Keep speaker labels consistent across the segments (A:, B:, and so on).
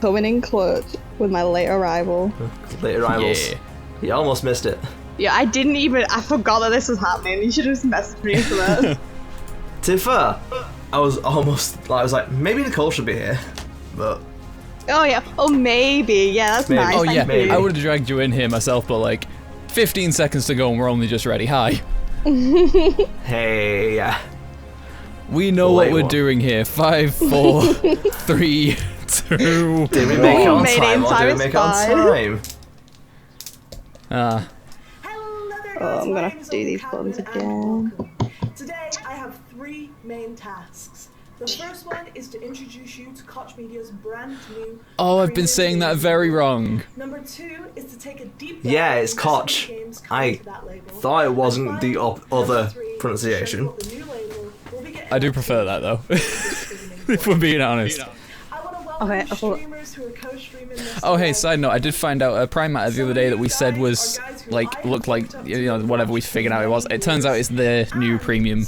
A: coming in clutch with my late arrival.
B: Late arrivals.
C: Yeah.
B: You almost missed it.
A: Yeah, I forgot that this was happening. You should have just messaged me for that.
B: To be fair, I was like, maybe Nicole should be here, but
A: Oh yeah. Oh maybe. Yeah, that's
B: Maybe.
A: nice.
C: Oh
A: Thank
C: yeah,
B: Maybe.
C: I would have dragged you in here myself, but like 15 seconds to go and we're only just ready. Hi.
B: hey,
C: We know
B: Late
C: what we're
B: one.
C: doing here. 5, 4, 3, 2.
B: did we make it on
A: Made it
B: time
A: in
B: or
A: time,
B: did we
A: it's
B: make it on
A: fine.
B: time?
A: Oh, I'm gonna have to do these buttons again.
D: Today I have 3 main tasks. The first one is to introduce you to Koch Media's brand new.
C: Oh, I've been saying that very wrong.
D: Number 2 is to take a deep
B: Yeah,
D: dive
B: it's
D: into
B: Koch.
D: the games coming
B: I
D: to that label.
B: thought it wasn't
D: And
B: the
D: finally,
B: other
D: number 3 is to show you
B: pronunciation.
D: what the new label will be getting
C: I do
D: up
C: prefer
D: to
C: that though.
D: with this streaming
C: If we're
D: format.
C: being honest.
D: I want to welcome
A: Okay,
D: streamers who are co-streaming this
C: Oh, hey,
D: today.
C: side note, I did find out a Prime Matter the other day that we said was, like, looked like, you know, whatever we figured out it was. It turns out it's the new premium,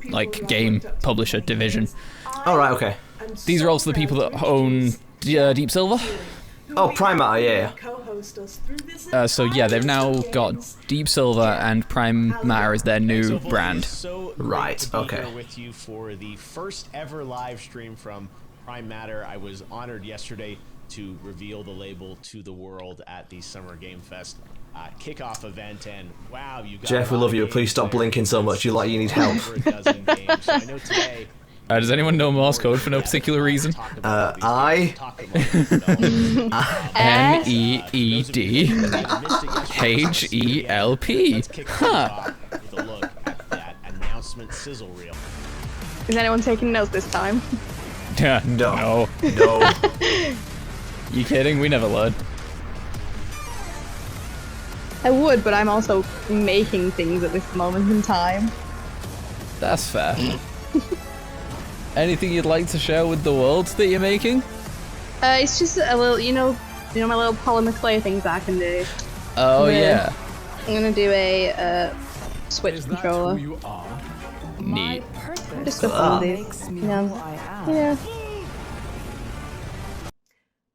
C: like, game publisher division.
B: Oh, right, okay.
C: These are also the people that own Deep Silver.
B: Oh, Prime Matter, yeah.
C: So yeah, they've now got Deep Silver and Prime Matter as their new brand.
E: So
B: Right,
E: great to be
B: okay.
E: here with you for the first ever live stream from Prime Matter. I was honored yesterday to reveal the label to the world at the Summer Game Fest kickoff event, and wow, you got
B: Jeff, we love you. Please stop blinking so much. You like you need help.
E: over a dozen games. So I know today.
C: Does anyone know Morse code for no particular reason?
B: I
C: NEEDHELP. Huh.
E: With a look at that announcement sizzle reel.
A: Is anyone taking notes this time?
C: Yeah,
B: No.
C: no.
B: No.
C: You kidding? We never learned.
A: I would, but I'm also making things at this moment in time.
C: That's fair. Anything you'd like to share with the world that you're making?
A: It's just a little, you know my little polymer clay things I can do.
C: Oh
A: Yeah.
C: yeah.
A: I'm gonna do a Switch controller.
C: Neat.
A: Just a fun dude. Yeah.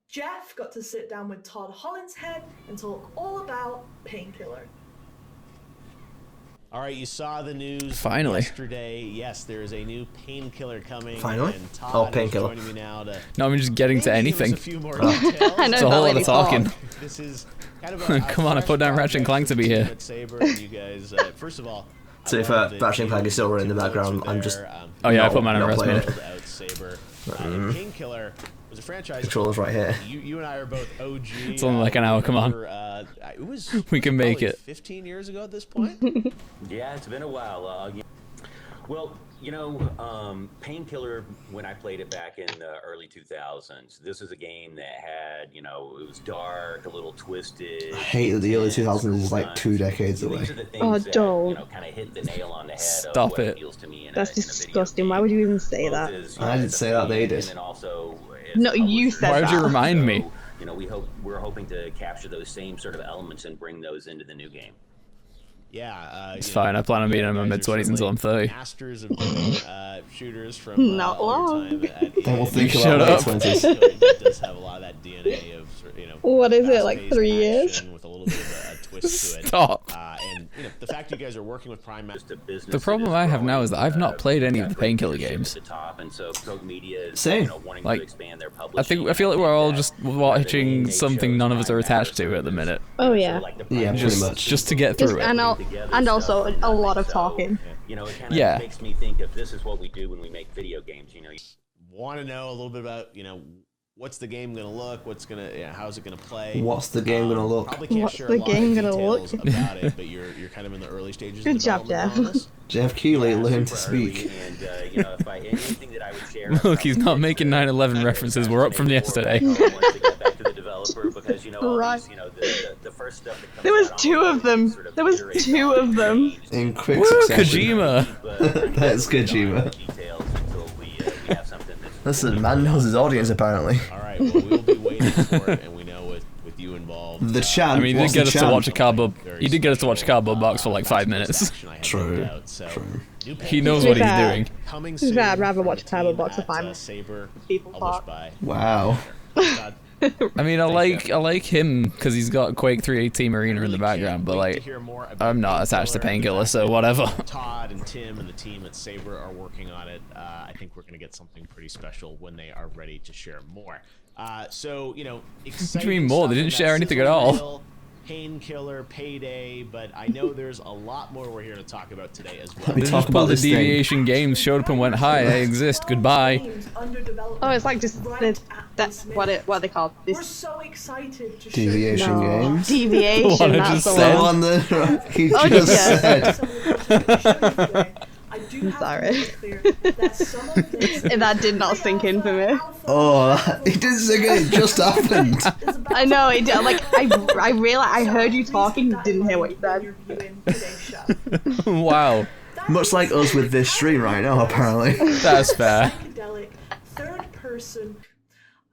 D: Jeff got to sit down with Todd Hollinshead and talk all about Painkiller.
E: All right, you saw the news
C: Finally.
E: yesterday. Yes, there is a new Painkiller coming.
B: Finally?
E: And Todd
B: Oh,
E: is
B: Painkiller.
E: joining me now to
C: No, I'm just getting to
E: maybe give us
C: anything.
E: a few more details.
A: I know
C: It's a whole lot of talking.
E: This is kind of a
C: Come on, I put down Ratchet and Clank to be here.
E: Saber, and you guys, first of all,
B: To be fair, Ratchet and Clank is still running in the background. I'm just
C: Oh yeah, I
B: not-
C: put mine on
B: not
C: rest
B: playing
C: mode.
B: it.
E: Out Saber. Painkiller was a franchise.
B: Controller's right here.
E: You and I are both OG.
C: It's only like an hour, come on.
E: It was
C: We can make
E: probably
C: it.
E: 15 years ago at this point.
F: Yeah, it's been a while. Well, you know, Painkiller, when I played it back in the early 2000s, this is a game that had, you know, it was dark, a little twisted.
B: I hate that the early 2000s is like 2 decades away.
F: These are the things
A: Oh,
F: that,
A: don't.
F: you know, kind of hit the nail on the head
C: Stop
F: of what
C: it.
F: feels to me in
A: That's
F: a video
A: disgusting.
F: game.
A: Why would you even say
F: Both
A: that?
F: as,
B: I didn't
F: as a
B: say that, they
F: fan
B: did.
F: and then also as
A: No,
F: a
A: you
F: publisher.
A: said
C: Why would you
A: that.
C: remind me?
F: So, you know, we're hoping to capture those same sort of elements and bring those into the new game.
E: Yeah,
C: It's fine, I plan on being in my mid-20s until I'm 30.
E: Masters of doing, shooters from
A: Not
E: all your
A: long.
E: time at
B: Then we'll
E: EA.
B: think
C: Shut
B: about
C: up.
B: late 20s.
E: It does have a lot of that DNA of, you know.
A: What is it, like
E: fast-paced
A: 3 years?
E: action with a little bit of a twist to it.
C: Stop.
E: And you know, the fact you guys are working with Prime Master.
F: Just a business
C: The problem
F: that
C: I have now is that I've not
F: growing,
C: played any of
F: got
C: the
F: great
C: Painkiller
F: leadership
C: games.
F: at the top, and so Koch Media is,
B: Same.
F: you know, wanting
C: Like,
F: to expand their
C: I feel like we're all just watching something none of us are attached to at the minute.
A: Oh yeah.
B: Yeah, pretty much.
C: Just to get through it.
A: And also a lot of talking.
F: You know, it kind of
C: Yeah.
F: makes me think of this is what we do when we make video games. You know,
E: Want to know a little bit about, you know, what's the game gonna look? What's gonna, how's it gonna play?
B: What's the game gonna look?
E: Probably can't
A: What's
E: share
A: the
E: a lot
A: game
E: of
A: gonna
E: details
A: look?
E: about it, but you're kind of in the early stages.
A: Good
E: of
A: job,
E: development on this.
B: Jeff Keighley, learn to
F: super early,
B: speak.
F: And you know, if I anything that I would share.
C: Look, he's not making 9/11 references. We're up from yesterday.
F: Once to get back to the developer, because you know, all
A: Right.
F: these, you know, the first stuff that comes
A: There was
F: out
A: 2
F: on
A: of them.
F: sort of
A: There was
F: iterates
A: 2
F: on
A: of them.
F: change.
B: In quick
C: Woo,
B: succession.
C: Kojima!
B: That's Kojima.
F: Details until we have something that's
B: Listen, man knows his audience apparently.
E: All right, well, we'll be waiting for it, and we know with you involved.
B: The chat.
C: I mean, he did
B: what's
C: get
B: the
C: us to
B: chat?
C: watch a cardboard. He did get us to watch a cardboard box for like 5 minutes.
B: True.
C: He knows what he's
A: Yeah.
C: doing.
E: Coming
A: To be
E: soon
A: fair, I'd rather
E: from
A: watch
E: the
A: Cardboard
E: team
A: Box if
E: at,
A: I'm
E: Saber,
A: people
E: published
A: talk.
E: by
B: Wow.
E: Todd
C: I mean, I like him because he's got Quake 3 Team Arena in the background, but like, I'm not attached to Painkiller, so whatever.
E: Todd and Tim and the team at Saber are working on it. I think we're gonna get something pretty special when they are ready to share more. So you know,
C: What do you mean more? They didn't share anything at all.
E: Painkiller, Payday, but I know there's a lot more we're here to talk about today as well.
B: Let me
C: They
B: talk
C: just
B: about
C: put the
B: this thing.
C: Deviation Games showed up and went, "Hi, I exist. Goodbye."
D: Games under development
A: Oh, it's like just
D: right
A: the,
D: at
A: that's
D: this
A: what
D: minute.
A: are they called?
D: We're
A: This
D: so excited to
B: Deviation
D: show you
B: Games.
A: deviation.
C: What I
A: That's
C: just
A: the
C: said.
A: one.
B: On the he
A: Oh,
B: just
A: yeah.
B: said.
D: some of the things we're gonna show you today. I do have
A: Sorry.
D: to make it clear that some of the things
A: That did not sink in for me.
B: Oh, it didn't sing it. It just happened.
A: I know it. Like I realized I heard you talking, didn't hear what you said.
C: Wow,
B: Much like us with this stream right now, apparently.
C: that's fair.
D: Psychedelic, third person.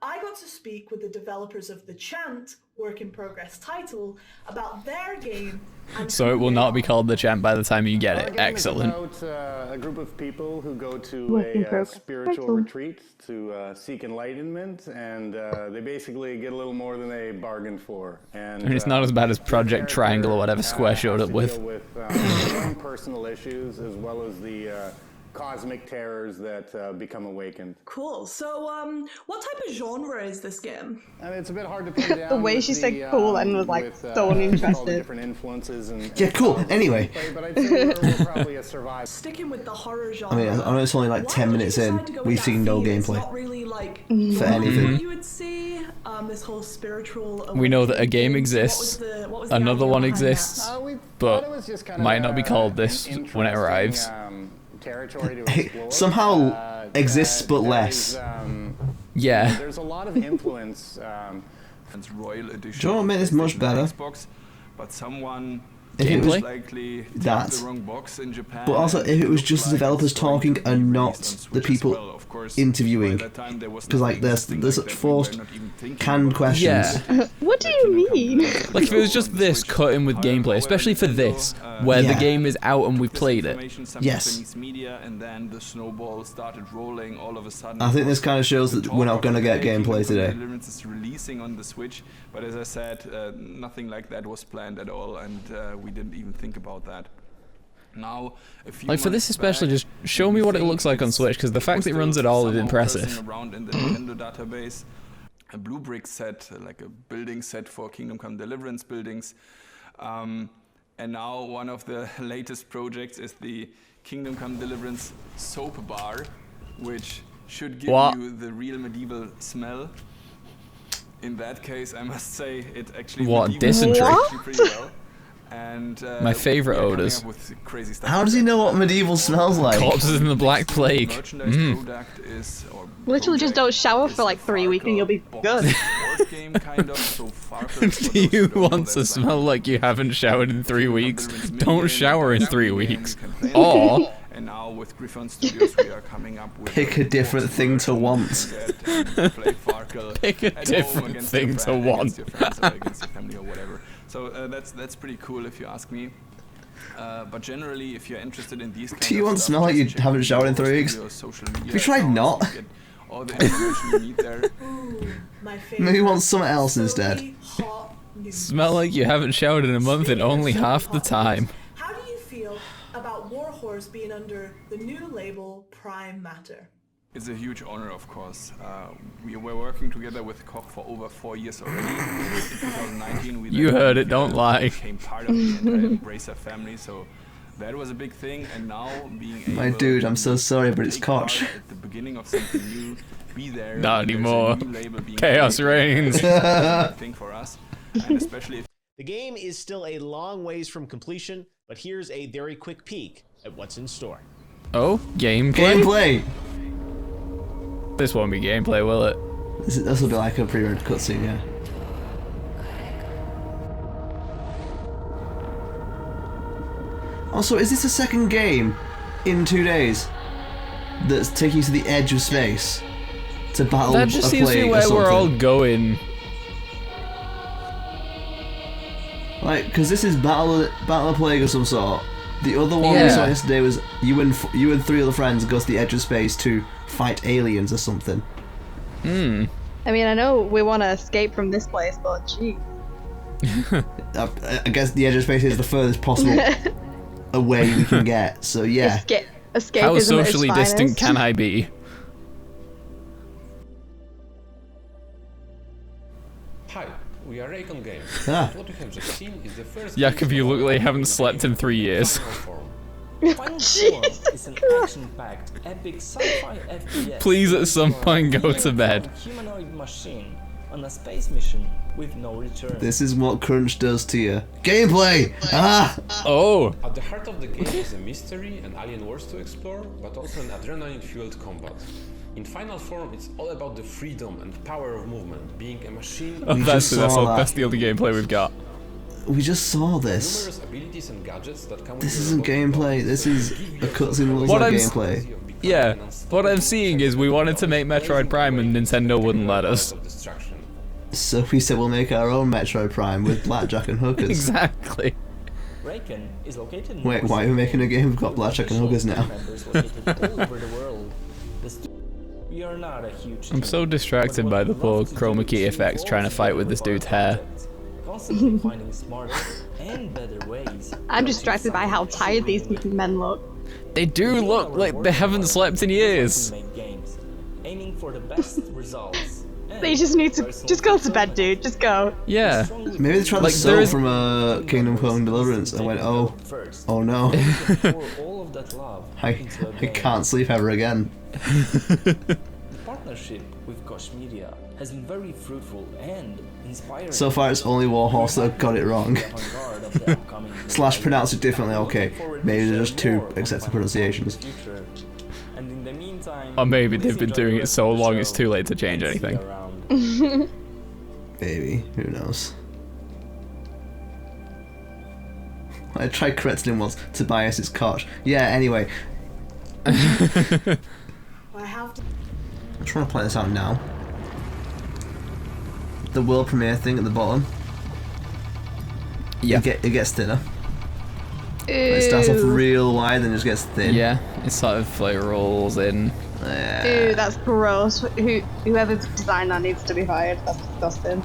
D: I got to speak with the developers of the Chant work in progress title about their game. And
C: So it will
D: who
C: not
D: they
C: be
D: are.
C: called the champ by the time you get
G: Our
C: it.
G: game
C: Excellent.
G: is about a group of people who go to
A: Work in
G: a
A: progress.
G: spiritual
A: Title.
G: retreat to seek enlightenment, and they basically get a little more than they bargained for. And
C: I mean, it's not as bad as Project Triangle or whatever Square showed up with.
G: Deal with their own personal issues as well as the cosmic terrors that become awakened.
D: Cool. So, what type of genre is this game?
G: And it's a bit hard to pin down.
A: way
G: with
A: she said
G: the,
A: cool and was, like,
G: with,
A: so
G: all the
A: uninterested.
G: different influences and
B: Yeah, cool. Anyway.
G: but I'd say we're probably a survivor.
D: Sticking with the horror genre.
B: I mean, I know it's only like
D: why
B: 10
D: did you
B: minutes in.
D: decide to go with
B: We've
D: that
B: seen no
D: theme? It's
B: gameplay
D: not really like
B: for anything.
D: you would see this whole spiritual.
C: We know that a game
D: awakening.
C: exists,
D: What was the
C: another
D: idea
C: one
D: behind that?
C: exists,
G: We
C: but
G: thought it was just kind of
C: might not be
G: a-
C: called
G: an
C: this when it
G: interesting,
C: arrives.
G: Territory to
B: Hey,
G: explore.
B: somehow exists, but
G: there
B: less.
G: is,
C: Yeah.
G: There's a lot of influence.
H: Royal Edition.
B: Do you know what made this much better?
H: Xbox, but someone
B: If it was
C: Gameplay?
H: likely
B: that.
H: the wrong box in Japan.
B: But also, if it was just the developers talking and not the people interviewing. Because, like, there's such forced, canned questions.
C: Yeah.
A: What do you mean?
C: Like if it was just this cut in with gameplay, especially for this, where the
B: Yeah.
C: game is out and we've played it.
B: Yes.
H: Media, and then the snowball started rolling all of a sudden.
B: I think this kind of shows that we're not going to get gameplay today.
H: Deliverance is releasing on the Switch, but as I said, nothing like that was planned at all, and we didn't even think about that. Now, a few
C: Like for this
H: months
C: especially,
H: back,
C: just show me what it looks like on Switch, because the fact that it runs at all is
H: somehow
C: impressive.
H: buzzing around in the Nintendo database, a blue brick set, like a building set for Kingdom Come Deliverance buildings. And now one of the latest projects is the Kingdom Come Deliverance soap bar, which should give
C: What?
H: you the real medieval smell. In that case, I must say it actually
C: What,
H: medieval
C: dysentery?
H: actually pretty well. And
C: My favorite
H: we are coming
C: odors.
H: up with crazy stuff
B: How
H: like
B: does he
H: that.
B: know what medieval smells like?
C: Corpses in the Black Plague.
H: Merchandise product is, or
A: Literally just
H: project
A: don't shower
H: is
A: for like 3 weeks and you'll be
H: Farkle
A: good.
H: box board game, kind of. So Farkle, for
C: Do
H: those who
C: you
H: don't know,
C: want to
H: that's like
C: smell like you haven't showered in 3 weeks? Don't shower in 3 weeks.
H: weeks.
C: Or
H: And now with Griffon Studios, we are coming up with
B: Pick a different thing to want.
H: Play Farkle
C: Pick a
H: at home
C: different
H: against
C: thing
H: your
C: to
H: friend,
C: want.
H: against your friends or against your family or whatever. So that's pretty cool if you ask me. But generally, if you're interested in these kind
B: Do you
H: of
B: want to
H: stuff,
B: smell like you
H: just check
B: haven't showered in
H: Nicole's
B: 3 weeks?
H: studios, social media
B: Have you tried
H: accounts,
B: not?
H: you get all the information you need there.
D: Ooh, my favorite.
B: Maybe you want something else instead.
D: Silly, hot news.
C: smell like you haven't showered in a month and only half the time.
D: How do you feel about Warhorse being under the new label Prime Matter?
H: It's a huge honor, of course. We were working together with Koch for over 4 years already. In 2019, we
C: You
H: then
C: heard it, don't lie.
H: became part of the entire Embracer family, so that was a big thing. And now being able
B: My dude, I'm so sorry, but it's
H: take part
B: Koch.
H: at the beginning of something new, be there.
C: Not
H: when there's a
C: anymore.
H: new label being
C: Chaos
H: created,
C: reigns.
H: it's a big thing for us, and especially if
E: The game is still a long ways from completion, but here's a very quick peek at what's in store.
C: Oh, gameplay?
B: Gameplay!
C: This won't be gameplay, will it?
B: This will be like a pre-rendered cutscene, yeah. Also, is this a second game in 2 days that's taking you to the edge of space to battle
C: That just
B: a
C: seems to
B: plague
C: be
B: or
C: where we're all
B: something?
C: going.
B: Like, because this is battle a plague of some sort. The other one we saw
C: Yeah.
B: yesterday was you and 3 other friends go to the edge of space to fight aliens or something.
A: I mean, I know we want to escape from this place, but gee.
B: I guess the edge of space is the furthest possible away we can get. So yeah.
A: Escapism
C: How
A: at its
C: socially distant
A: finest.
C: can I be?
I: Hi, we are Raycon Games.
B: Ah.
I: What you have just seen is the first.
C: Jakob, you look like you haven't slept in 3 years.
J: Final Form is an action-packed, epic sci-fi FPS.
C: Please at some point go to bed.
J: Humanoid machine on a space mission with no return.
B: This is what crunch does to you. Gameplay! Ah!
C: Oh!
I: At the heart of the game is a mystery and alien wars to explore, but also an adrenaline-fueled combat. In Final Form, it's all about the freedom and power of movement, being a machine.
C: Oh, that's
B: saw that.
C: that's the only gameplay we've got.
B: We just saw this.
I: Numerous abilities and gadgets that come
B: This
I: with
B: isn't
I: the robot
B: gameplay. This is a cutscene that looks
C: What
B: like
C: I'm
B: gameplay.
C: Yeah, what I'm seeing is we wanted to make Metroid Prime and Nintendo wouldn't let us.
I: of distraction.
B: So we said we'll make our own Metroid Prime with blackjack and hookers.
C: Exactly.
J: Raycon is located in
B: Wait, why are we making a game we've got blackjack and hookers now?
J: members located all over the world. We are not a huge
C: I'm
J: team,
C: so distracted
J: but
C: by
J: what
C: the
J: we
C: poor
J: love to do
C: chroma key
J: is
C: effects trying to
J: evolve
C: fight with this dude's hair.
J: constantly finding smarter and better ways.
A: I'm distracted by how tired these men look.
C: They do look like they haven't slept in years.
J: Make games, aiming for the best results.
A: They just need to just go to bed, dude. Just go.
C: Yeah.
B: Maybe they tried
C: Like,
B: to
C: there
B: sell
C: is-
B: from Kingdom Come Deliverance and went, oh no,
J: all of that love
B: I
J: into a game.
B: can't sleep ever again.
J: The partnership with Koch Media has been very fruitful and inspiring.
B: So far it's only Warhorse that got it wrong. Slash pronounce it differently, okay. Maybe there's just two accepted pronunciations.
J: And in the meantime,
C: Or maybe
J: please
C: they've been
J: enjoy
C: doing
J: the
C: it
J: rest
C: so
J: of the
C: long
J: show
C: it's too late to change
J: and see you
C: anything.
J: around.
B: Maybe, who knows. I tried correcting him once. Tobias is Koch. Yeah, anyway.
D: I have to.
B: I'm trying to play this out now. The world premiere thing at the bottom.
C: Yeah.
B: It gets thinner. It starts off
A: Ew.
B: real wide, then just gets thin.
C: Yeah, it sort of like rolls in.
A: Ew, that's gross. Whoever designed that needs to be fired. That's disgusting.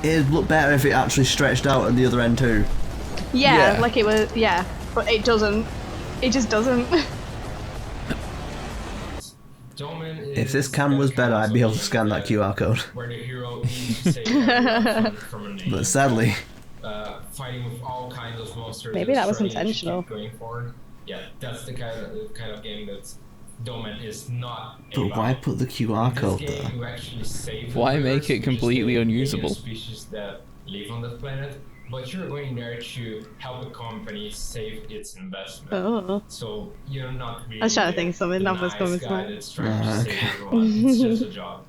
B: It'd look better if it actually stretched out at the other end too.
A: Yeah,
C: Yeah.
A: like it was. Yeah, but it doesn't. It just doesn't.
B: If this cam was better, I'd be able to scan that QR code.
K: Where the hero needs to save from a
B: But sadly,
K: fighting with all kinds of monsters.
A: Maybe
K: and
A: that was
K: strategy
A: intentional.
K: keep Going forward. Yeah, that's the kind of game that Domain is not.
B: but
K: about.
B: why put the QR
K: In
B: code
K: this
B: there?
K: game, you actually save the
C: Why
K: rivers,
C: make it
K: which is
C: completely
K: the
C: unusable?
K: alien species that live on that planet, but you're going there to help the company save its investment.
A: Oh.
K: So you're not really.
A: I was trying to think of something,
K: the
A: that was
K: nice
A: coming
K: guy
A: smart.
K: that's trying to
B: Okay.
K: save everyone. It's just a job.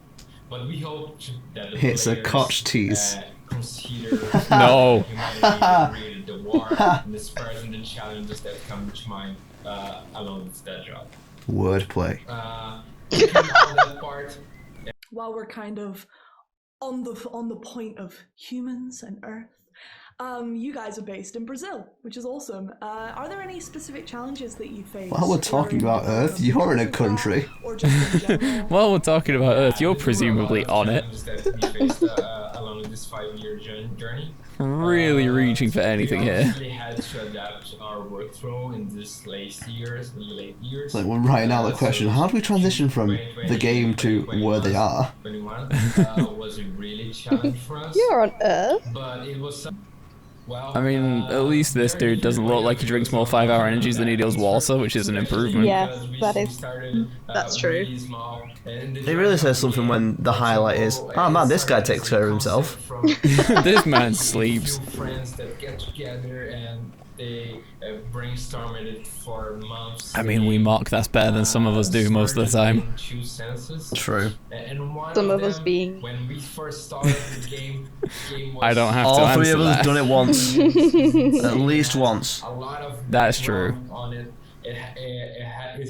K: But we hope that the
B: It's a
K: players,
B: Koch tease.
K: Consider
C: No.
K: humanity created the war and the spurs and the challenges that come to mind along with that job.
B: Wordplay.
K: Taking all that part,
D: While we're kind of on the point of humans and Earth, you guys are based in Brazil, which is awesome. Are there any specific challenges that you face?
B: While we're talking about Earth, you're in a country.
D: Or just in general?
C: While we're talking about Earth, you're
K: there were a lot
C: presumably
K: of
C: on it.
K: challenges that we faced along this 5-year journey.
C: Really reaching for anything
K: we
C: here.
K: obviously had to adapt our workflow in this late years.
B: Like we're writing out the question, how do we transition from the game to where they are?
K: 21 was a really challenge for us.
A: You're on Earth.
K: But it was well.
C: I mean, at least this dude doesn't look like he drinks more 5-hour energies than he does water, which is an improvement.
A: Yeah, that's true.
B: It really says something when the highlight is, oh man, this guy takes care of himself.
C: This man sleeps.
K: Friends that get together and they brainstorm it for months.
C: I mean, we mock that's better than some of us do most of the time.
B: True.
K: And one
A: Some of
K: them,
A: us being.
K: when we first started the game was
C: I don't have to
B: All three
C: answer
B: of us
C: that.
B: have done it once. At least once.
K: a lot of
C: That's true.
K: work on it. It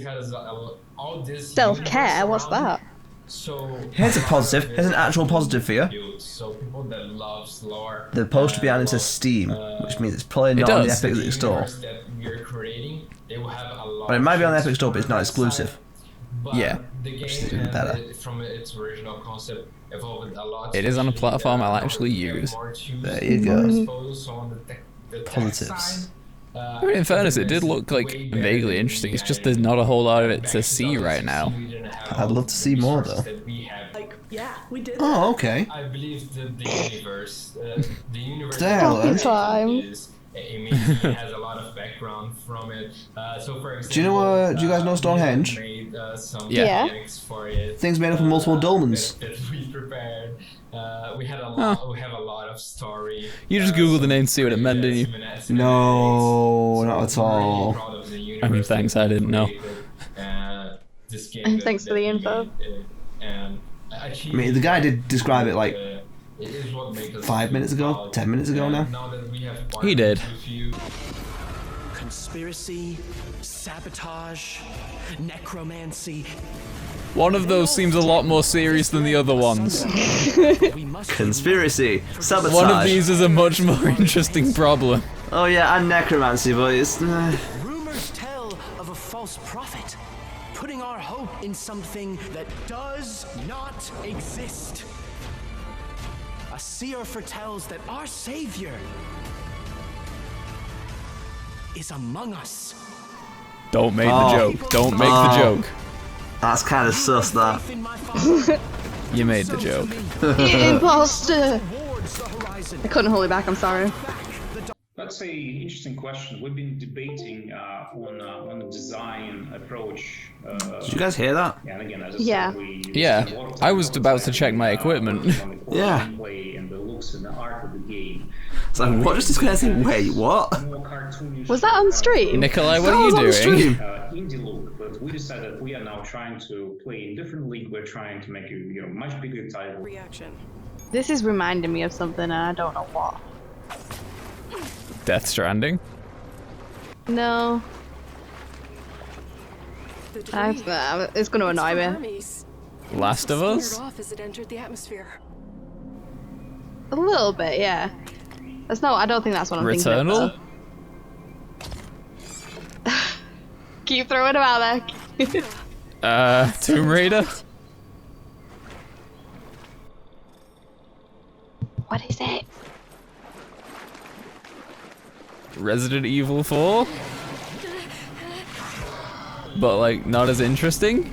K: has all this
A: Self-care? What's that?
K: So
B: Here's a positive. Here's an actual positive for you.
K: So people that love lore.
B: The poster behind it says Steam, which means it's probably not on the Epic Store.
K: That we're creating, they will have a lot.
B: But it might be on the Epic Store, but it's not exclusive.
C: Yeah.
K: The game
B: Which is even better.
K: From its original concept evolved a lot.
C: It is on a platform I'll actually use.
B: There you go. Positives.
C: I mean, in fairness, it did look like vaguely interesting. It's just there's not a whole lot of it to see right now.
B: I'd love to see more though.
D: Like, yeah, we did.
B: Oh, okay.
K: I believe the universe, it has a lot of background from it. So for example,
B: Do you know? Do you guys know Stonehenge?
K: Made,
B: Yeah.
K: For it,
B: Things made up of multiple dolmens.
K: that we prepared. We had a lot. We have a lot of story.
C: You just Googled the name to see what it meant, didn't you?
B: No, not at all.
C: I mean, thanks, I didn't know.
K: This game
A: Thanks for the info.
B: I mean, the guy did describe it like 5 minutes ago, 10 minutes ago now.
C: He did.
L: Conspiracy, sabotage, necromancy.
C: One of those seems a lot more serious than the other ones.
B: Conspiracy, sabotage.
C: One of these is a much more interesting problem.
B: Oh yeah, and necromancy, but it's...
L: Rumors tell of a false prophet, putting our hope in something that does not exist. A seer foretells that our savior is among us.
C: Don't make the joke. Don't make the joke.
B: That's kind of sus, that.
C: You made the joke.
A: Imposter! I couldn't hold it back, I'm sorry.
M: That's a interesting question. We've been debating on the design approach.
B: Did you guys hear that?
M: And again, as I
A: Yeah.
M: said, we
C: Yeah, I was about to check my equipment.
B: Yeah.
M: and the looks and the art of the game.
B: It's like, what does this guy say? Wait, what?
A: Was that on stream?
C: Nikolai, what are you doing?
M: Indie look, but we decided we are now trying to play in different league. We're trying to make a much bigger title.
N: Reaction.
A: This is reminding me of something and I don't know what.
C: Death Stranding?
A: No. It's going to annoy me.
C: Last of Us?
N: Off as it entered the atmosphere.
A: A little bit, yeah. That's no, I don't think that's what I'm
C: Returnal?
A: thinking of. Keep throwing them out there.
C: Tomb Raider?
A: What is it?
C: Resident Evil 4? But like, not as interesting?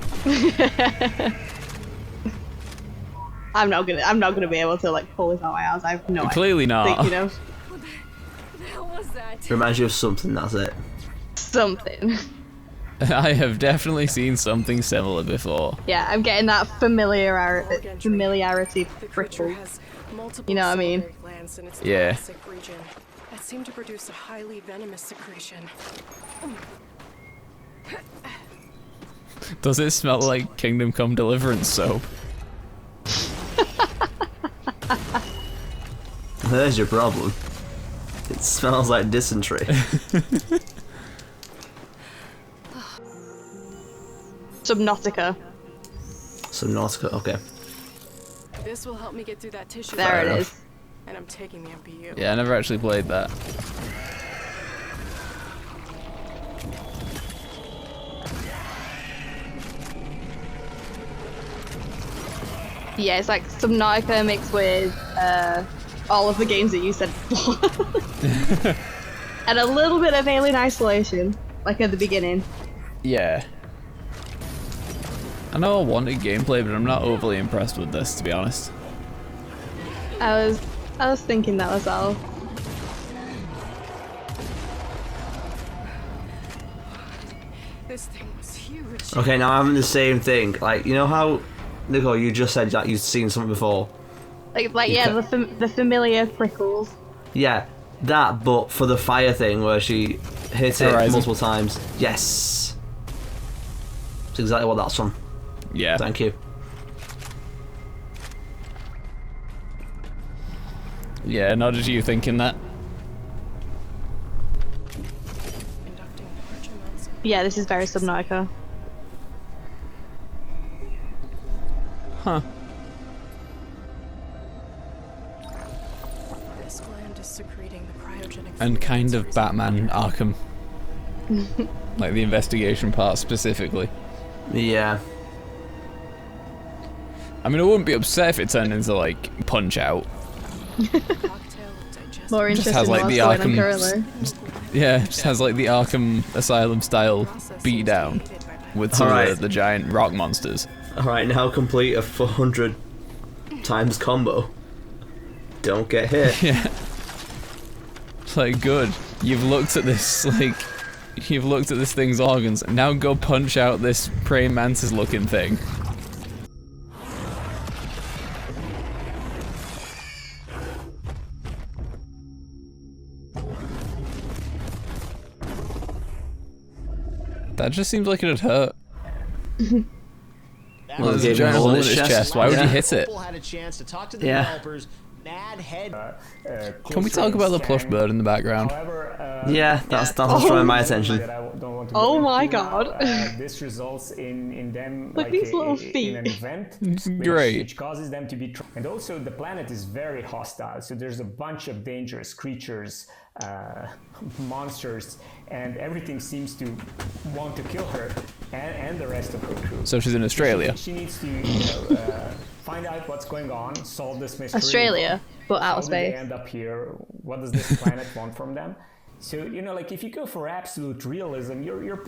A: I'm not gonna be able to like pull this out my ass. I have no idea.
C: Clearly not.
A: Think, you know?
N: What the hell was that?
B: Reminds you of something, that's it.
A: Something.
C: I have definitely seen something similar before.
A: Yeah, I'm getting that familiarity prickle. You know what I mean?
C: Yeah.
N: Region that seemed to produce a highly venomous secretion.
C: Does it smell like Kingdom Come Deliverance soap?
B: There's your problem. It smells like dysentery.
A: Subnautica.
B: Subnautica, okay.
N: This will help me get through that tissue.
A: There it is.
N: And I'm taking the MPU.
C: Yeah, I never actually played that.
A: Yeah, it's like Subnautica mixed with all of the games that you said before. And a little bit of Alien Isolation, like at the beginning.
C: Yeah. I know I wanted gameplay, but I'm not overly impressed with this, to be honest.
A: I was thinking that was all.
N: This thing was huge.
B: Okay, now I'm having the same thing. Like, you know how, Nicole, you just said that you've seen something before?
A: Like yeah, the familiar prickles.
B: Yeah, that, but for the fire thing where she hit it
C: Horizon.
B: multiple times. Yes. That's exactly what that's from.
C: Yeah.
B: Thank you.
C: Yeah, not just you thinking that.
A: Yeah, this is very Subnautica.
C: Huh.
N: This gland is secreting the cryogenic
C: And
N: fluid
C: kind
N: that's
C: of
N: freezing
C: Batman Arkham. Like the investigation part specifically.
B: Yeah.
C: I mean, I wouldn't be upset if it turned into like Punch Out.
A: More
C: Just
A: interesting
C: has like
A: than
C: the
A: what's going on
C: Arkham.
A: currently.
C: Yeah, just has like the Arkham Asylum style beatdown with some of the giant rock monsters.
B: Alright, now complete a 400 times combo. Don't get hit.
C: Yeah. It's like, good. You've looked at this, like, you've looked at this thing's organs. Now go punch out this praying mantis looking thing. That just seems like it'd hurt. Well, there's a giant hole in his chest. Why would you hit it?
B: Yeah.
C: Can we talk about the plush bird in the background?
B: Yeah, that's what's drawing my attention.
A: Oh my god.
O: This results in them
A: Look, these little
O: in an event
C: Great.
O: which causes them to be and also the planet is very hostile, so there's a bunch of dangerous creatures, monsters, and everything seems to want to kill her and the rest of her crew.
C: So she's in Australia.
O: She needs to find out what's going on, solve this mystery.
A: Australia, but outer
O: How did they
A: space.
O: end up here? What does this planet want from them? So, you know, like if you go for absolute realism, you're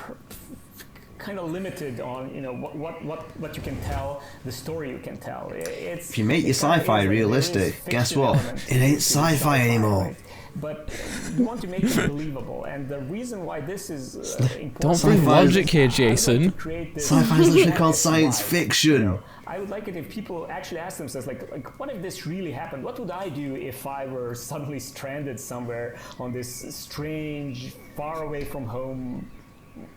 O: kind of limited on, you know, what you can tell, the story you can tell.
B: If you make your sci-fi realistic, guess what? It ain't sci-fi anymore.
O: But you want to make it believable, and the reason why this is important.
C: Don't bring logic here, Jason.
B: Sci-fi is literally called science fiction.
O: I would like it if people actually ask themselves, like, what if this really happened? What would I do if I were suddenly stranded somewhere on this strange, far away from home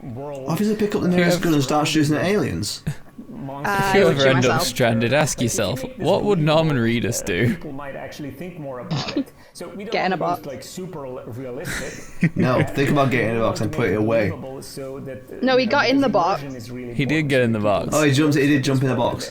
O: world?
B: Obviously, pick up the nearest gun and start shooting at aliens.
C: If you ever end up stranded, ask yourself, what would Norman Reedus do?
O: People might actually think more about it. So we don't
A: Get in a
O: want
A: box.
O: to like super realistic.
B: No, think about getting in a box and put it away.
O: So that,
A: No, he got in the box.
C: He did get in the box.
B: Oh, he did jump in the box.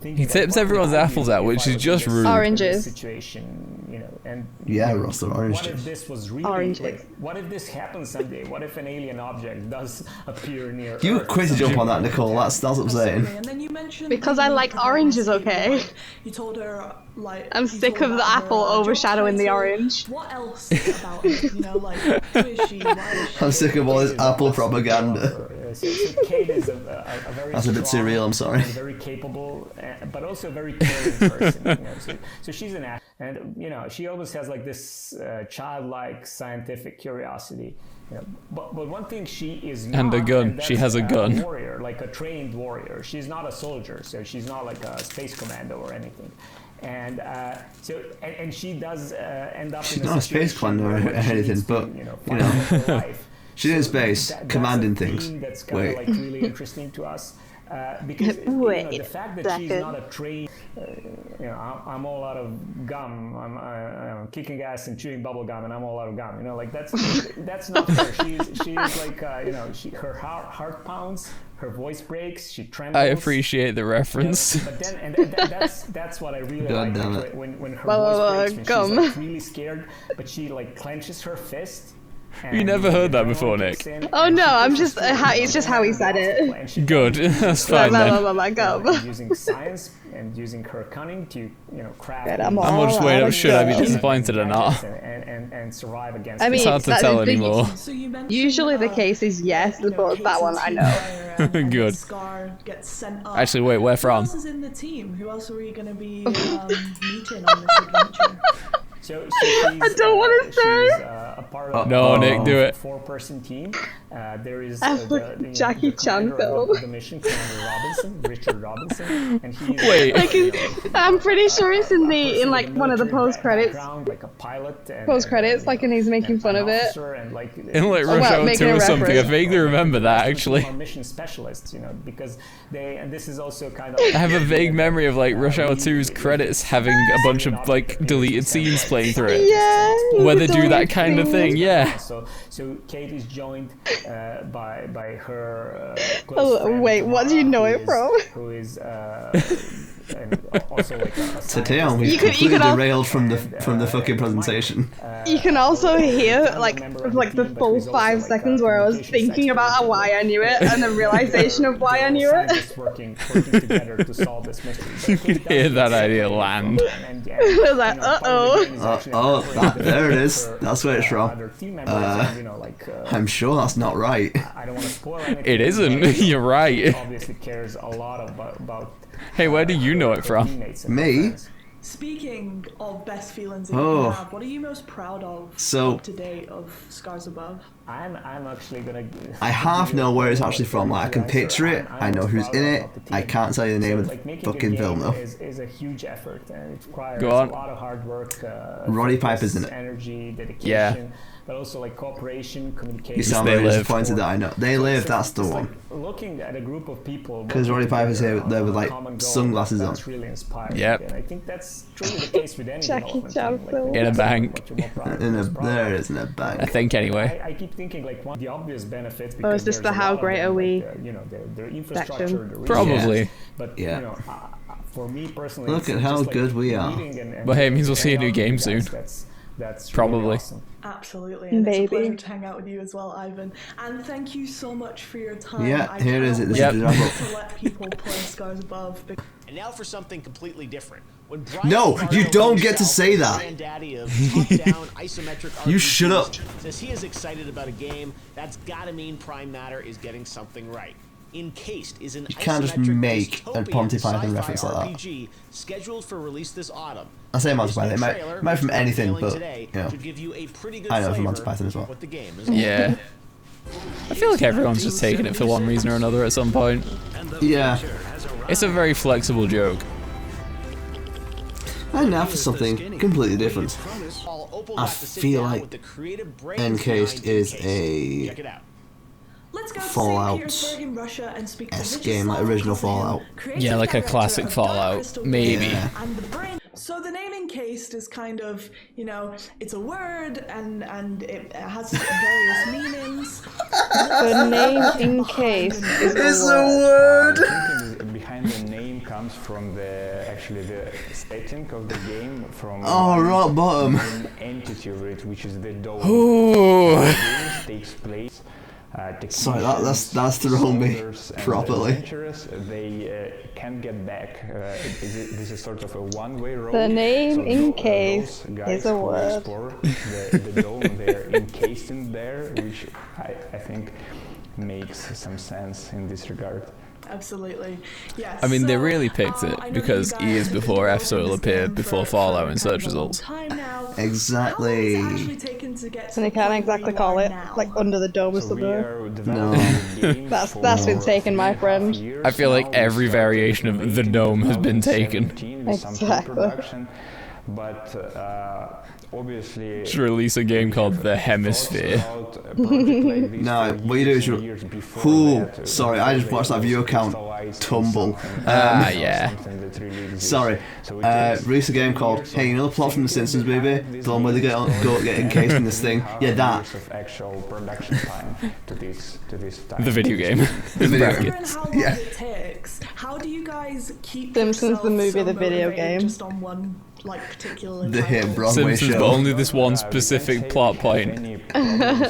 C: He tips everyone's apples out, which is just rude.
A: Oranges.
O: Situation, you know, and
B: Yeah, Ross, they're orange
O: what if
B: juice.
O: this was really
A: Oranges.
O: like? What if this happens someday? What if an alien object does appear near
B: You were
O: Earth?
B: quick to jump on that, Nicole. That's what I'm saying.
D: And then you mentioned
A: Because I like oranges, okay?
D: You told her like
A: I'm
D: you
A: sick
D: told
A: of the
D: about
A: apple
D: her job
A: overshadowing the
D: title.
A: orange.
D: What else about her? You know, like who is she? Why is she?
B: I'm sick of all this Apple propaganda.
O: So Kate is a very
B: That's a bit
O: strong
B: surreal, I'm sorry.
O: and very capable, but also a very caring person. You know? So she's an actor, and you know she always has like this childlike scientific curiosity. You know, but one thing she is not,
C: And a gun.
O: that's
C: She has a gun.
O: A warrior, like a trained warrior. She's not a soldier, so she's not like a space commando or anything. And and she does end up
B: She's
O: in a
B: not a space
O: situation
B: clan or
O: where she
B: anything,
O: needs to,
B: but,
O: you know,
B: you
O: fight for her
B: know.
O: life.
B: She's in space,
O: That's
B: commanding
O: a
B: things.
O: theme that's kind
B: Wait.
O: of like really interesting to us. Because you know,
A: Wait
O: the fact
A: a
O: that she's
A: second.
O: not a trained, you know, I'm all out of gum. I'm kicking ass and chewing bubble gum, and I'm all out of gum. You know, like that's not her. She's like you know, her heart pounds, her voice breaks, she trembles.
C: I appreciate the reference.
O: But then, and that's what I really
B: God
O: like.
B: damn
O: Like,
B: it.
O: when her
A: Whoa, whoa,
O: voice breaks,
A: gum.
O: when she's like really scared, but she like clenches her fist.
C: You never heard that before, Nick.
A: Oh no, I'm just it's just how he said it.
C: Good, that's
A: Blah,
C: fine
A: blah,
C: then.
A: blah, blah, gum.
O: And using science and using her cunning to, you know, craft.
A: Good, I'm
C: I'm just weighing up, should I be
A: gum.
C: disappointed or not?
O: And survive against.
A: I mean,
C: It's hard to
A: that
C: tell
A: is the-
C: anymore.
D: So you mentioned,
A: Usually the case is yes, but that one I know.
C: Good.
D: Scar gets sent up.
C: Actually, wait, where
D: Who
C: from?
D: else is in the team? Who else are we going to be meeting on this adventure?
O: So she's,
A: I don't want to say.
O: She's a part of
C: No, Nick, do it.
O: 4-person team. There is
A: I
O: the
A: put Jackie
O: the
A: Chan
O: commander
A: film.
O: of the mission, Commander Robinson, Richard Robinson, and he's
C: Wait.
A: I'm pretty sure it's in like one of the post credits.
O: like a pilot. And,
A: Post credits, like, and he's making fun of it.
O: And like,
C: In like
A: Oh,
C: Rush
A: well,
C: Hour
A: making
C: 2
A: a
C: or something, I
A: reference.
C: vaguely remember that actually.
O: Our mission specialists, you know, because they, and this is also kind of.
C: I have a vague memory of like Rush Hour 2's credits having a bunch of like deleted scenes playing through it.
A: Yeah.
C: Where they do that kind of thing, yeah.
O: So Kate is joined by her.
A: Oh,
O: close friend,
A: wait, what do you know
O: who
A: it
O: is-
A: from?
O: Who is and also like
B: Today on we completely derailed from the fucking presentation.
A: You can also hear like the full 5 seconds where I was thinking about why I knew it and the realization of why I knew it.
O: working together to solve this mystery.
C: You could hear that idea land.
A: I was like,
B: There it is. That's where it's from. I'm sure that's not right.
O: I don't want to spoil anything.
C: It isn't. You're right.
O: Obviously cares a lot about.
C: Hey, where do you know it from?
B: Me?
D: Speaking of best feelings that you have, what are you most proud of up to date of Scars Above?
O: I'm actually gonna.
B: I half know where it's actually from. Like I can picture it. I know who's in it. I can't tell you the name of the fucking film though.
O: Is a huge effort and it requires
C: Go on.
O: a lot of hard work.
B: Roddy Piper's in it.
O: Energy, dedication.
C: Yeah.
O: But also like cooperation, communication.
B: You sound very disappointed that I know. They Live, that's the one.
O: Looking at a group of people.
B: Because Roddy Piper's here there with like sunglasses on.
O: That's really inspiring.
C: Yep.
O: And I think that's truly the case with any
A: Jackie Chan film.
C: In a bank.
B: There it is in a bank.
C: I think anyway.
O: I keep thinking like one of the obvious benefits.
A: Oh, it's just the how great are we?
O: Their infrastructure.
C: Probably.
O: But
B: yeah.
O: For me personally,
B: look at how good we are.
C: But hey, it means we'll see a new game soon.
O: That's
C: probably.
O: Really awesome.
D: Absolutely, and it's a pleasure to hang out with you as well, Ivan. And thank you so much for your time.
B: Yeah, here is it. This
D: is
B: the wrap up.
D: to let people play Scars Above.
E: And now for something completely different. When
B: No, you don't get to say that.
E: Granddaddy of top-down isometric
B: You
E: RPGs
B: shut up.
E: says he is excited about a game, that's gotta mean Prime Matter is getting something right. Encased is an
B: You can't just
E: isometric
B: make a
E: dystopian
B: Monty Python
E: sci-fi
B: reference like that.
E: RPG scheduled for release this autumn.
B: I say Monty Python. It might from anything,
E: Trailer
B: but
E: today
B: you know,
E: should give you a pretty good
B: I know from
E: flavor
B: Monty Python as well.
E: of what the game is all
C: Yeah.
E: about.
C: I feel like everyone's just taking it for one reason or another at some point.
B: Yeah.
C: It's a very flexible joke.
B: And now for something completely different. I feel like Encased is a Fallout-esque game, like original Fallout.
C: Yeah, like a classic Fallout, maybe.
B: Yeah.
D: So the name Encased is kind of, it's a word and it has various meanings.
A: The name Encased is
B: a word.
O: Behind the name comes from the setting of the game, from
B: rock bottom.
O: entity of it, which is the dome.
C: Ooh.
O: The game takes place.
B: Sorry, that's thrown me properly.
O: They can't get back. This is sort of a one-way road.
A: The name
O: so
A: Encased is a word.
O: Explore the dome, they're encased in there, which I think makes some sense in this regard.
D: Absolutely. Yes.
C: I mean, they really picked it because years before F-Soil appeared before Fallout in search results.
B: Exactly.
A: And they can't exactly call it like Under the Dome or something.
B: No.
A: That's been taken, my friend.
C: I feel like every variation of the Dome has been taken.
A: Exactly.
O: But obviously,
C: Should release a game called The Hemisphere.
B: No, what you do is sorry, I just watched that view account tumble.
C: Yeah.
B: Sorry. Released a game called, hey, you know the plot from the Simpsons movie? The one where they get encased in this thing? Yeah, that.
C: The video game.
B: The video game.
D: Yeah. How do you guys keep
A: Simpsons the movie, the video game.
D: Just on one particular
B: the hit Broadway
C: Simpsons,
B: show.
C: but only this one specific plot point.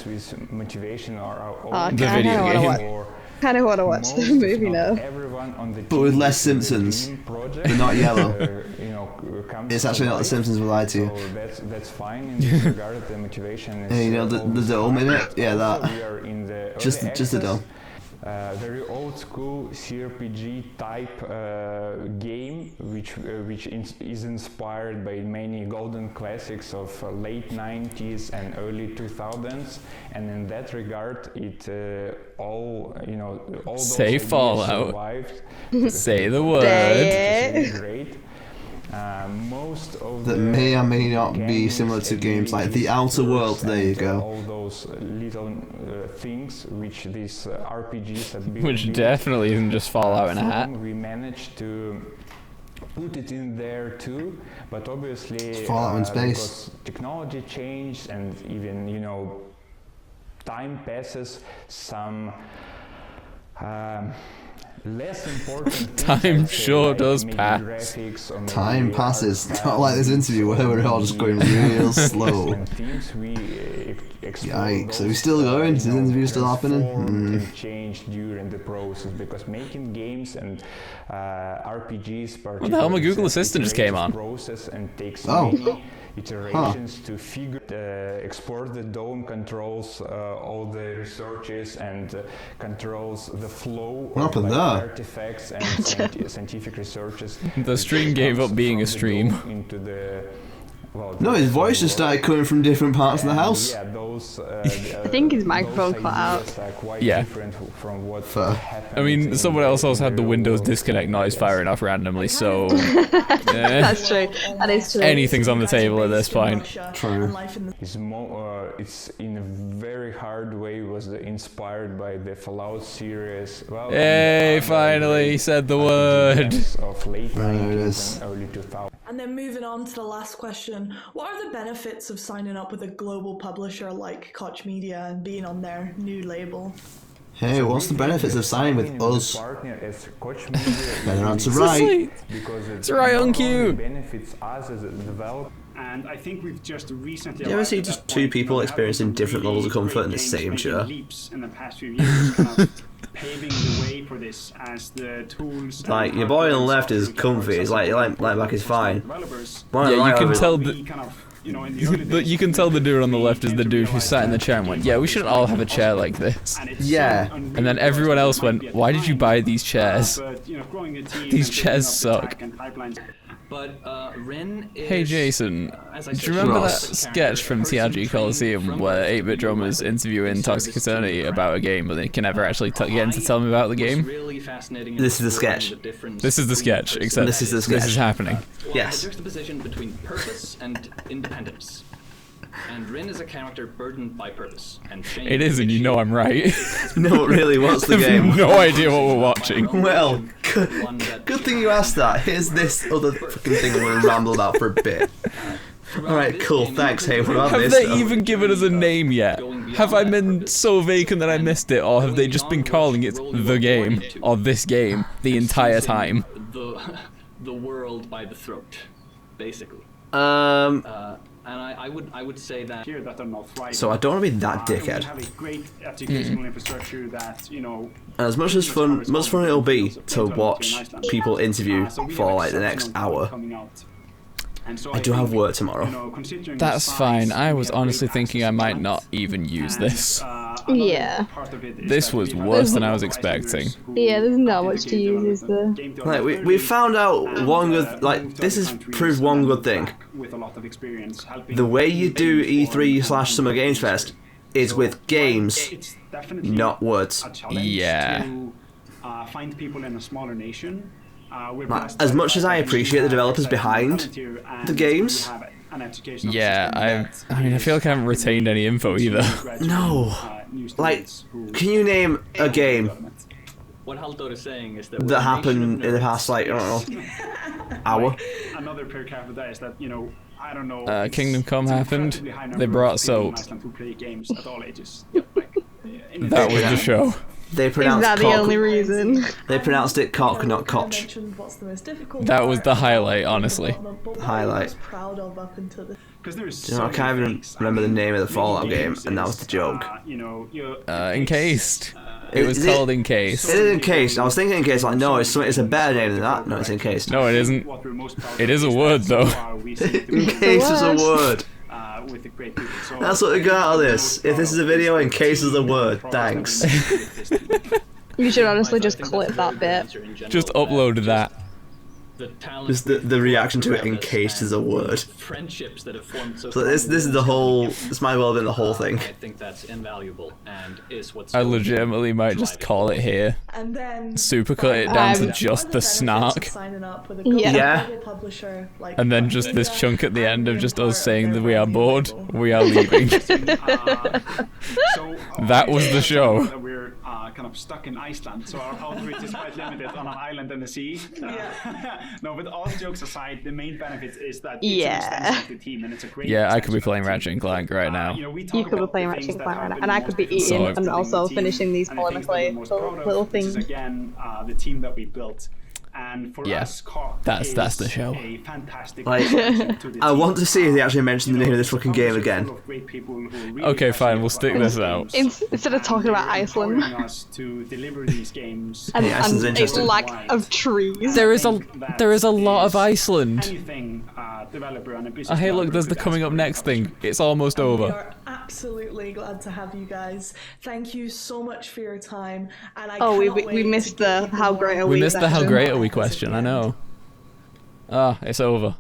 O: with motivation or
C: the video game.
A: Kind of want to watch the movie now.
B: But with less Simpsons, but not yellow. It's actually not the Simpsons will lie to you.
O: So that's fine in this regard. The motivation is
B: the dome in it? Yeah, that. Just the dome.
O: Very old school CRPG type game, which is inspired by many golden classics of late 90s and early 2000s, and in that regard, it all those
C: Say Fallout.
O: survived.
C: Say the word.
O: It's really great. Most of
B: that may or may not be similar to games like The Outer Worlds. There you go.
O: All those little things which these RPGs have been.
C: Which definitely isn't just Fallout in a hat.
O: We managed to put it in there too, but obviously
B: it's Fallout in space.
O: Because technology changed and even time passes, some
P: Less important
C: Time sure does pass.
B: Time passes. Not like this interview where we're all just going real slow. Yikes, are we still going? Is this interview still happening?
P: And change during the process, because making games and RPGs,
C: what the hell, my Google Assistant just came on.
P: Process and takes many iterations to export the DOM, controls all the researches and controls the flow
B: of
P: artifacts and scientific researches.
C: The stream gave up being a stream.
P: Into the,
B: no, his voice just started coming from different parts of the house.
P: Yeah, those,
A: I think his microphone cut out.
C: Yeah. I mean, someone else also had the Windows disconnect noise firing off randomly, so...
A: That's true. That is true.
C: Anything's on the table at this point.
B: True.
P: It's in a very hard way was inspired by the Fallout series. Well,
C: hey, finally, he said the word.
P: Of late
B: there it is.
P: And early 2000s.
D: And then moving on to the last question, what are the benefits of signing up with a global publisher like Koch Media and being on their new label?
B: Hey, what's the benefits of signing with us? Better answer right.
C: It's right on cue.
P: Benefits us as a developer.
M: And I think we've just recently.
B: Do you ever see just two people experiencing different levels of comfort in the same chair?
M: In the past few years, kind of paving the way for this as the tools.
B: Like your boy on the left is comfy. It's like back is fine.
C: Yeah, you can tell that. You can tell the dude on the left is the dude who sat in the chair and went, yeah, we should all have a chair like this.
B: Yeah.
C: And then everyone else went, why did you buy these chairs? These chairs suck.
Q: But Ren is,
C: hey Jason, do you remember that sketch from TRG Coliseum where 8-Bit Drummers interviewing Toxic Eternity about a game, but they can never actually get him to tell me about the game?
B: This is the sketch.
C: This is the sketch, except
B: this is the sketch.
C: This is happening.
B: Yes.
Q: The juxtaposition between purpose and independence. And Rin is a character burdened by purpose. And
C: it is, and you know I'm right.
B: No, really, what's the
C: I
B: game?
C: have no idea what we're watching.
B: Well, good thing you asked that. Here's this other fucking thing I'm going to ramble about for a bit. Alright, cool, thanks, hey, we're on
C: this. Have they even given us a name yet? Have I been so vacant that I missed it, or have they just been calling it the game, or this game, the entire time?
Q: The world by the throat, basically. And I would say that
M: here that are not thriving.
B: So I don't want to be that dickhead.
M: We have a great educational infrastructure that, you know.
B: And as much fun it'll be to watch people interview for like the next hour. I do have work tomorrow.
C: That's fine. I was honestly thinking I might not even use this.
A: Yeah.
C: This was worse than I was expecting.
A: Yeah, there's not much to use, is there?
B: Like we found out one good, like this has proved one good thing. The way you do E3/Summer Games Fest is with games, not words.
C: Yeah.
M: Find people in a smaller nation.
B: As much as I appreciate the developers behind the games,
C: yeah, I mean, I feel like I haven't retained any info either.
B: No. Like, can you name a game
Q: what Haldor is saying is that
B: happened in the past, like, I don't know, hour?
M: Another per capita is that, you know, I don't know.
C: Kingdom Come happened. They brought soap.
M: That
C: was the show.
B: They pronounced
A: is that
B: cock.
A: the only reason?
B: They pronounced it cock, not Koch.
C: That was the highlight, honestly.
B: Highlight. Do you know, I can't even remember the name of the Fallout game, and that was the joke.
C: Encased. It was called Encased.
B: It is Encased. I was thinking Encased, like, no, it's a better name than that. No, it's Encased.
C: No, it isn't. It is a word, though.
B: Encased is a word. That's what we got out of this. If this is a video, Encased is a word. Thanks.
A: You should honestly just clip that bit.
C: Just upload that.
B: Just the reaction to it, Encased is a word. So this is the whole. This might well have been the whole thing.
Q: I think that's invaluable and is what's.
C: I legitimately might just call it here.
D: And then
C: supercut it down to just the snark.
A: Yeah.
C: And then just this chunk at the end of just us saying that we are bored, we are leaving. That was the show.
M: kind of stuck in Iceland, so our outreach is quite limited on an island in the sea. No, but all jokes aside, the main benefit is that it's an extension of the team, and it's a great.
C: Yeah, I could be playing Ratchet and Clank right now.
A: You could be playing Ratchet and Clank right now, and I could be eating and also finishing these polemically little things.
M: This is again the team that we built. And for us, Koch
C: that's the show.
M: A fantastic
B: I want to see if they actually mention the name of this fucking game again.
C: Okay, fine, we'll stick this out.
A: Instead of talking about Iceland.
M: Us to deliver these games.
A: and a lack of trees.
C: There is a lot of Iceland.
M: Anything, developer and a business.
C: Oh, hey, look, there's the coming up next thing. It's almost over.
D: We are absolutely glad to have you guys. Thank you so much for your time. And
A: we missed the how great are we?
C: We missed the how great are we question. I know. Ah, it's over.